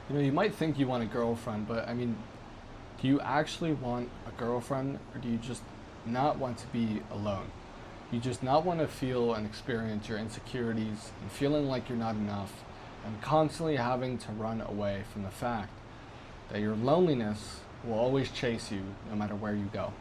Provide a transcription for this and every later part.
You know, you might think you want a girlfriend, but I mean, do you actually want a girlfriend, or do you just not want to be alone? You just not want to feel and experience your insecurities and feeling like you're not enough and constantly having to run away from the fact that your loneliness will always chase you no matter where you go.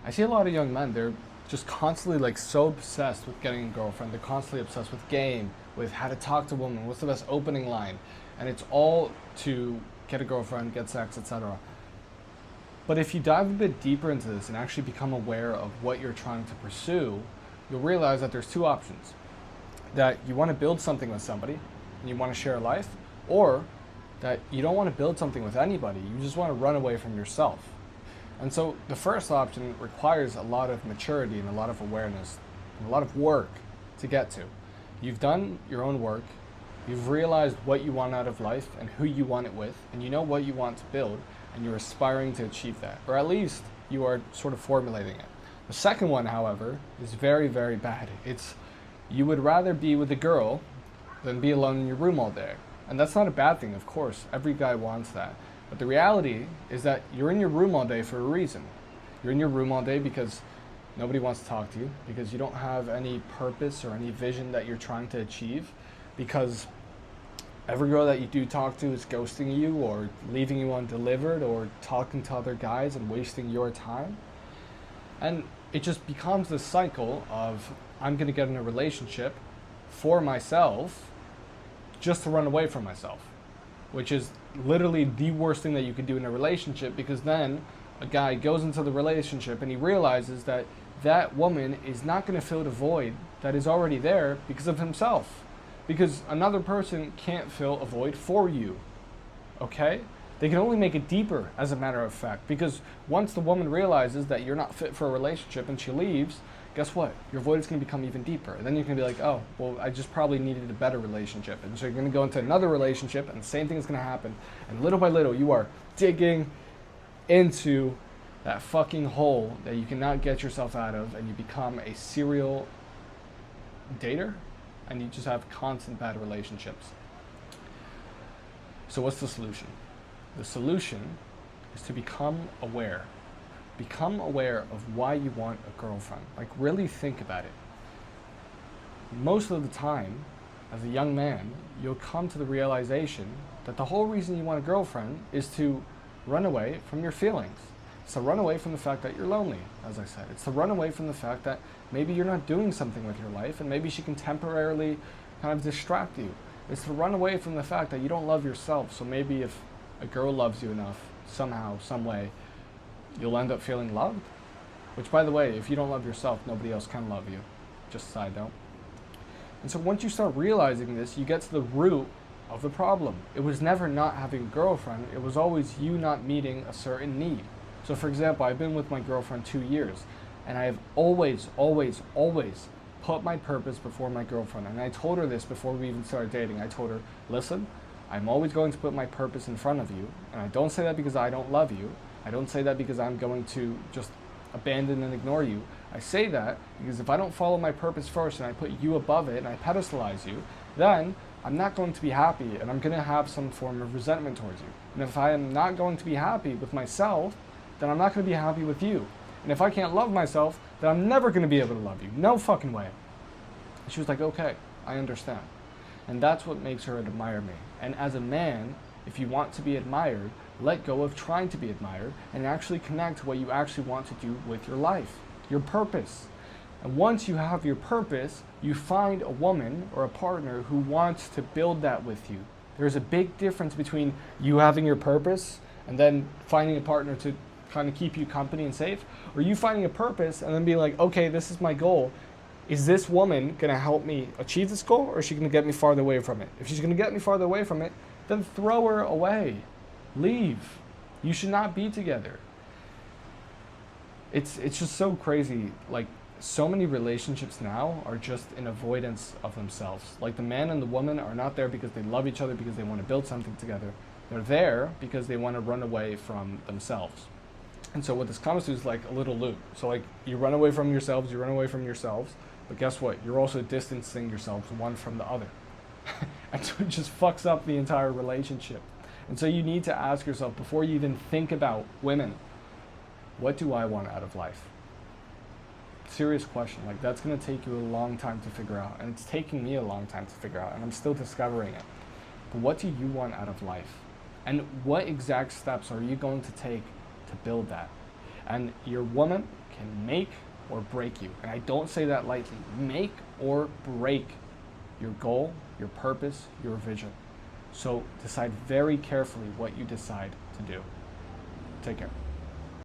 I see a lot of young men, they're just constantly like so obsessed with getting a girlfriend. They're constantly obsessed with game, with how to talk to women, what's the best opening line. And it's all to get a girlfriend, get sex, etc. But if you dive a bit deeper into this and actually become aware of what you're trying to pursue, you'll realize that there's two options. That you want to build something with somebody and you want to share a life, or that you don't want to build something with anybody, you just want to run away from yourself. And so the first option requires a lot of maturity and a lot of awareness and a lot of work to get to. You've done your own work, you've realized what you want out of life and who you want it with, and you know what you want to build, and you're aspiring to achieve that, or at least you are sort of formulating it. The second one, however, is very, very bad. It's you would rather be with a girl than be alone in your room all day. And that's not a bad thing, of course. Every guy wants that. But the reality is that you're in your room all day for a reason. You're in your room all day because nobody wants to talk to you, because you don't have any purpose or any vision that you're trying to achieve, because every girl that you do talk to is ghosting you or leaving you undelivered or talking to other guys and wasting your time. And it just becomes this cycle of I'm going to get in a relationship for myself just to run away from myself, which is literally the worst thing that you could do in a relationship, because then a guy goes into the relationship and he realizes that that woman is not going to fill the void that is already there because of himself. Because another person can't fill a void for you, okay? They can only make it deeper, as a matter of fact, because once the woman realizes that you're not fit for a relationship and she leaves, guess what? Your void is going to become even deeper. And then you're going to be like, oh, well, I just probably needed a better relationship. And so you're going to go into another relationship and the same thing is going to happen. And little by little, you are digging into that fucking hole that you cannot get yourself out of, and you become a serial dater, and you just have constant bad relationships. So what's the solution? The solution is to become aware. Become aware of why you want a girlfriend. Like, really think about it. Most of the time, as a young man, you'll come to the realization that the whole reason you want a girlfriend is to run away from your feelings. It's to run away from the fact that you're lonely, as I said. It's to run away from the fact that maybe you're not doing something with your life and maybe she can temporarily kind of distract you. It's to run away from the fact that you don't love yourself. So maybe if a girl loves you enough, somehow, some way, you'll end up feeling loved. Which, by the way, if you don't love yourself, nobody else can love you. Just a side note. And so once you start realizing this, you get to the root of the problem. It was never not having a girlfriend. It was always you not meeting a certain need. So for example, I've been with my girlfriend 2 years, and I have always put my purpose before my girlfriend. And I told her this before we even started dating. I told her, listen, I'm always going to put my purpose in front of you. And I don't say that because I don't love you. I don't say that because I'm going to just abandon and ignore you. I say that because if I don't follow my purpose first and I put you above it and I pedestalize you, then I'm not going to be happy and I'm going to have some form of resentment towards you. And if I am not going to be happy with myself, then I'm not going to be happy with you. And if I can't love myself, then I'm never going to be able to love you. No fucking way. And she was like, okay, I understand. And that's what makes her admire me. And as a man, if you want to be admired, let go of trying to be admired and actually connect to what you actually want to do with your life, your purpose. And once you have your purpose, you find a woman or a partner who wants to build that with you. There's a big difference between you having your purpose and then finding a partner to kind of keep you company and safe, or you finding a purpose and then be like, okay, this is my goal. Is this woman going to help me achieve this goal, or is she going to get me farther away from it? If she's going to get me farther away from it, then throw her away. Leave. You should not be together. It's just so crazy. Like, so many relationships now are just an avoidance of themselves. Like, the man and the woman are not there because they love each other, because they want to build something together. They're there because they want to run away from themselves. And so what this comes to is like a little loop. So like, you run away from yourselves, but guess what? You're also distancing yourselves one from the other. And so it just fucks up the entire relationship. And so you need to ask yourself before you even think about women, what do I want out of life? Serious question. Like, that's going to take you a long time to figure out, and it's taking me a long time to figure out, and I'm still discovering it. But what do you want out of life? And what exact steps are you going to take to build that? And your woman can make or break you. And I don't say that lightly. Make or break your goal, your purpose, your vision. So decide very carefully what you decide to do. Take care.